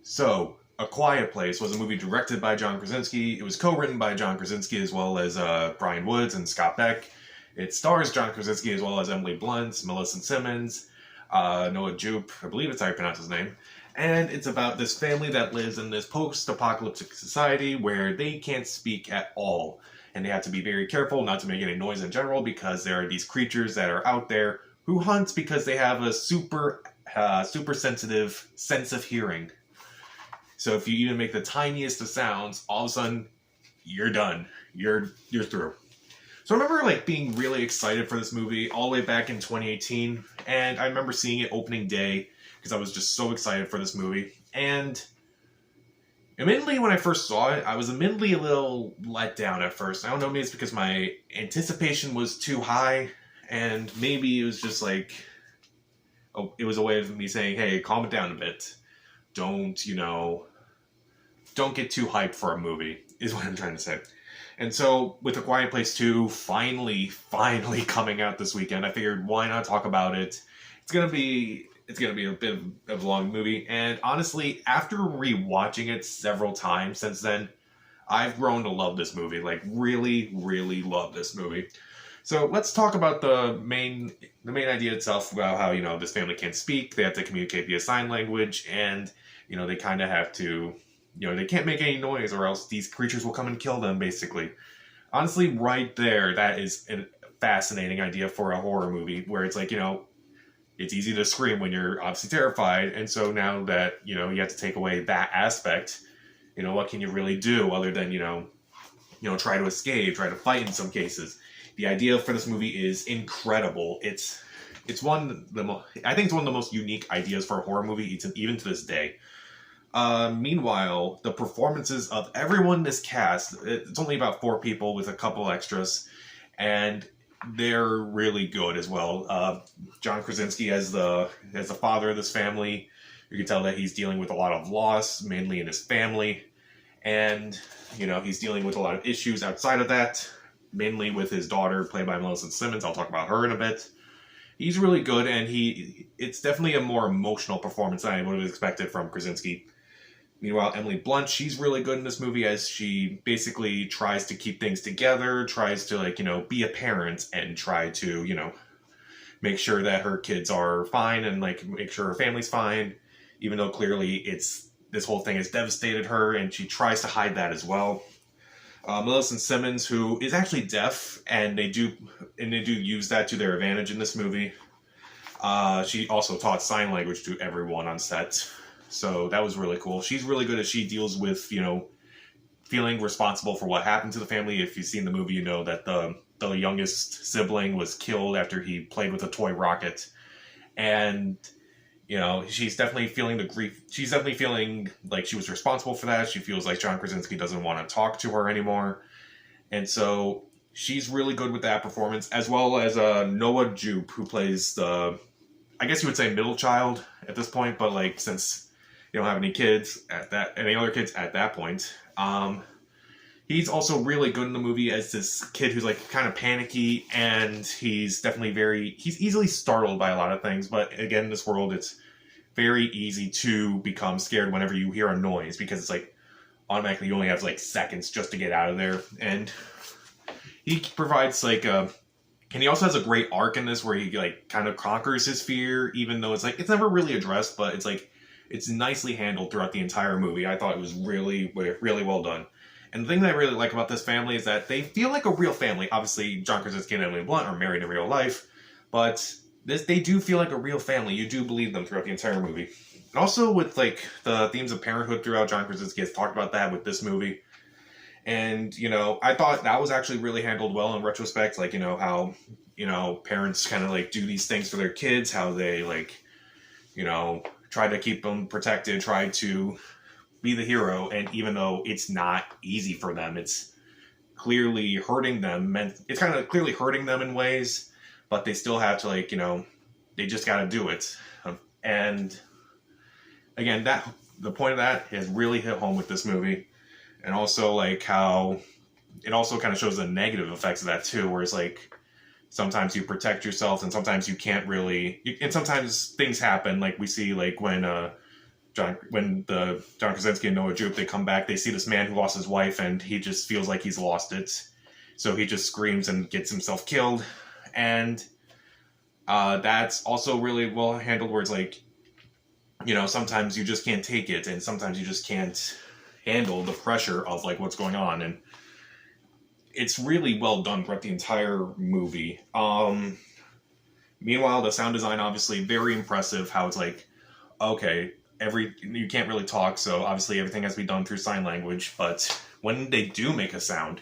So, A Quiet Place was a movie directed by John Krasinski. It was co-written by John Krasinski as well as Brian Woods and Scott Beck. It stars John Krasinski as well as Emily Blunt, Melissa Simmons, Noah Jupe, I believe it's how you pronounce his name. And it's about this family that lives in this post-apocalyptic society where they can't speak at all. And they have to be very careful not to make any noise in general because there are these creatures that are out there who hunt because they have a super sensitive sense of hearing. So if you even make the tiniest of sounds, all of a sudden, you're done. You're through. So I remember being really excited for this movie all the way back in 2018, and I remember seeing it opening day because I was just so excited for this movie. And admittedly, when I first saw it, I was admittedly a little let down at first. I don't know, maybe it's because my anticipation was too high, and maybe it was just it was a way of me saying, hey, calm it down a bit. Don't get too hyped for a movie, is what I'm trying to say. And so, with A Quiet Place 2 finally coming out this weekend, I figured, why not talk about it? It's gonna be a bit of a long movie, and honestly, after rewatching it several times since then, I've grown to love this movie. Really, really love this movie. So let's talk about the main idea itself, about how, this family can't speak, they have to communicate via sign language, and, they kind of have to, they can't make any noise or else these creatures will come and kill them, basically. Honestly, right there, that is a fascinating idea for a horror movie, where it's it's easy to scream when you're obviously terrified, and so now that, you have to take away that aspect, what can you really do other than, try to escape, try to fight in some cases. The idea for this movie is incredible. It's one of the I think it's one of the most unique ideas for a horror movie, even to this day. Meanwhile, the performances of everyone in this cast, it's only about 4 people with a couple extras, and they're really good as well. John Krasinski as the father of this family, you can tell that he's dealing with a lot of loss, mainly in his family, and he's dealing with a lot of issues outside of that, mainly with his daughter, played by Melissa Simmons. I'll talk about her in a bit. He's really good, and it's definitely a more emotional performance than I would have expected from Krasinski. Meanwhile, Emily Blunt, she's really good in this movie as she basically tries to keep things together, tries to, be a parent and try to, make sure that her kids are fine and, make sure her family's fine, even though clearly this whole thing has devastated her, and she tries to hide that as well. Melissa Simmons, who is actually deaf, and they do use that to their advantage in this movie. She also taught sign language to everyone on set. So that was really cool. She's really good as she deals with, feeling responsible for what happened to the family. If you've seen the movie, you know that the youngest sibling was killed after he played with a toy rocket. And, she's definitely feeling the grief. She's definitely feeling like she was responsible for that. She feels like John Krasinski doesn't want to talk to her anymore. And so she's really good with that performance, as well as Noah Jupe, who plays I guess you would say middle child at this point, but since you don't have any other kids at that point. He's also really good in the movie as this kid who's kind of panicky, and he's definitely he's easily startled by a lot of things, but again, in this world, it's very easy to become scared whenever you hear a noise, because it's automatically you only have seconds just to get out of there, and he provides and he also has a great arc in this where he kind of conquers his fear, even though it's never really addressed, but it's nicely handled throughout the entire movie. I thought it was really, really well done. And the thing that I really like about this family is that they feel like a real family. Obviously, John Krasinski and Emily Blunt are married in real life, but they do feel like a real family. You do believe them throughout the entire movie. And also with the themes of parenthood throughout, John Krasinski has talked about that with this movie. And, I thought that was actually really handled well in retrospect. How, parents kind of do these things for their kids, how they try to keep them protected, try to be the hero, and even though it's not easy for them, it's clearly hurting them, and it's kind of clearly hurting them in ways, but they still have to they just got to do it. And again, the point of that has really hit home with this movie, and also how it also kind of shows the negative effects of that too, where it's sometimes you protect yourself, and sometimes you can't really, and sometimes things happen, we see when the John Krasinski and Noah Jupe, they come back, they see this man who lost his wife, and he just feels like he's lost it. So he just screams and gets himself killed. And that's also really well handled, where it's like, you know, sometimes you just can't take it, and sometimes you just can't handle the pressure of like what's going on, and it's really well done throughout the entire movie. Meanwhile, the sound design, obviously very impressive, how it's like, okay, you can't really talk, so obviously everything has to be done through sign language, but when they do make a sound,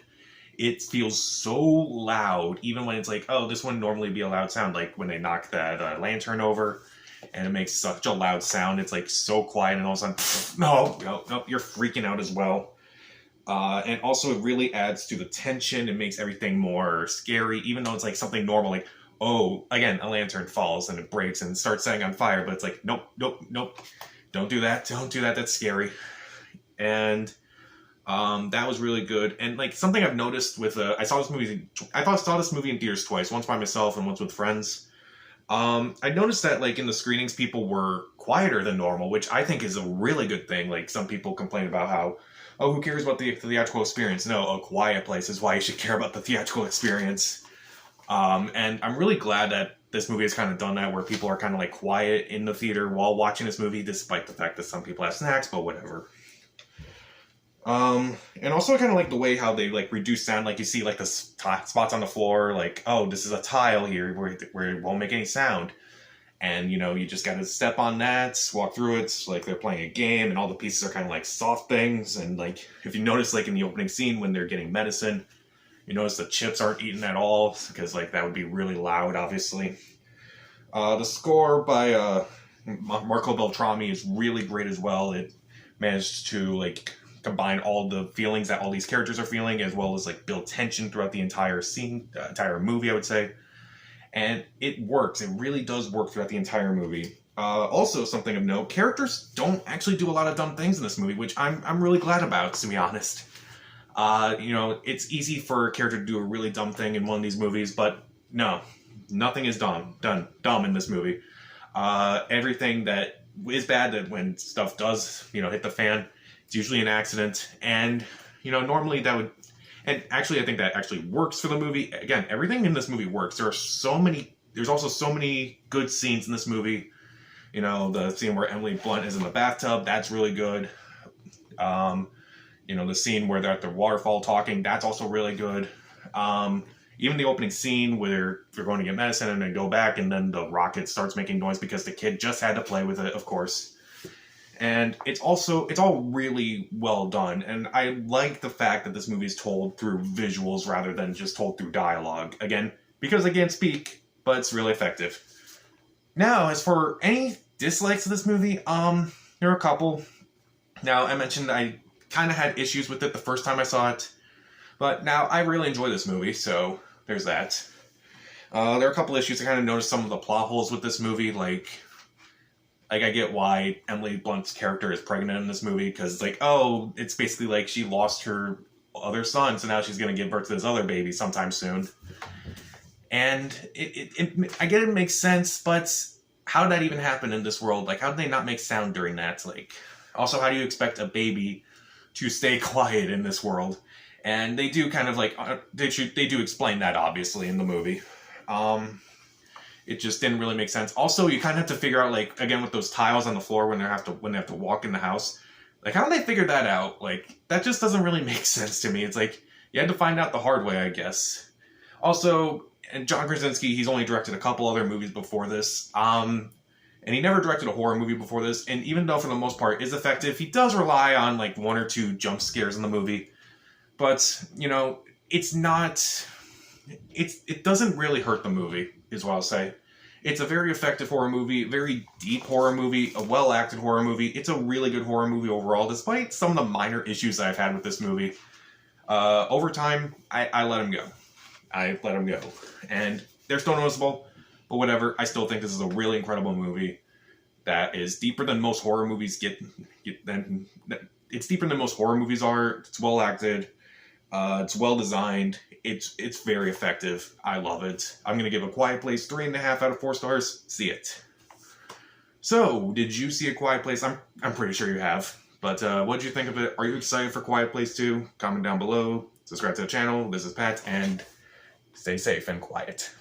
it feels so loud, even when it's like, oh, this wouldn't normally be a loud sound, like when they knock that lantern over, and it makes such a loud sound, it's like so quiet, and all of a sudden, no, you're freaking out as well. And also it really adds to the tension, it makes everything more scary, even though it's like something normal, like, oh, again, a lantern falls and it breaks and starts setting on fire, but it's like, nope, don't do that, that's scary. And that was really good. And like something I've noticed with I saw this movie in theaters twice, once by myself and once with friends. I noticed that like in the screenings people were quieter than normal, which I think is a really good thing. Like some people complain about how, oh, who cares about the theatrical experience? No, a quiet place is why you should care about the theatrical experience. And I'm really glad that this movie has kind of done that, where people are kind of like quiet in the theater while watching this movie, despite the fact that some people have snacks, but whatever. And also I kind of like the way how they like reduce sound, like you see like the spots on the floor, like, oh, this is a tile here where it won't make any sound. And, you know, you just gotta step on that, walk through it, like they're playing a game, and all the pieces are kind of like soft things. And like, if you notice, like in the opening scene when they're getting medicine, you notice the chips aren't eaten at all, because like that would be really loud, obviously. The score by Marco Beltrami is really great as well. It managed to like combine all the feelings that all these characters are feeling, as well as like build tension throughout the entire scene, entire movie, I would say. And it works. It really does work throughout the entire movie. Also, something of note, characters don't actually do a lot of dumb things in this movie, which I'm really glad about, to be honest. You know, it's easy for a character to do a really dumb thing in one of these movies, but no, nothing is dumb in this movie. Everything that is bad, that when stuff does, you know, hit the fan, it's usually an accident, and, you know, normally that would, and actually I think that actually works for the movie. Again, everything in this movie works. There's also so many good scenes in this movie. You know, the scene where Emily Blunt is in the bathtub, that's really good. You know, the scene where they're at the waterfall talking, that's also really good. Even the opening scene where they're going to get medicine and they go back and then the rocket starts making noise because the kid just had to play with it, of course. And it's all really well done. And I like the fact that this movie is told through visuals rather than just told through dialogue. Again, because I can't speak, but it's really effective. Now, as for any dislikes of this movie, there are a couple. Now, I mentioned I kind of had issues with it the first time I saw it, but now I really enjoy this movie, so there's that. There are a couple issues. I kind of noticed some of the plot holes with this movie, like I get why Emily Blunt's character is pregnant in this movie, because it's like, oh, it's basically like she lost her other son, so now she's going to give birth to this other baby sometime soon. And I get it makes sense, but how did that even happen in this world? Like, how did they not make sound during that? Like, also, how do you expect a baby to stay quiet in this world? And they do kind of like, they do explain that, obviously, in the movie. It just didn't really make sense. Also, you kind of have to figure out, like, again, with those tiles on the floor when they have to walk in the house, like, how did they figure that out? Like, that just doesn't really make sense to me. It's like, you had to find out the hard way, I guess. Also, and John Krasinski, he's only directed a couple other movies before this. And he never directed a horror movie before this. And even though, for the most part, is effective, he does rely on, like, one or two jump scares in the movie. But, you know, it's not... It doesn't really hurt the movie, is what I'll say. It's a very effective horror movie, very deep horror movie, a well-acted horror movie. It's a really good horror movie overall, despite some of the minor issues I've had with this movie. Over time, I let him go. I let him go. And they're still noticeable, but whatever. I still think this is a really incredible movie that is deeper than most horror movies it's deeper than most horror movies are. It's well-acted. It's well-designed. It's very effective. I love it. I'm going to give A Quiet Place 3.5 out of 4 stars. See it. So, did you see A Quiet Place? I'm pretty sure you have. But what did you think of it? Are you excited for Quiet Place 2? Comment down below. Subscribe to the channel. This is Pat, and stay safe and quiet.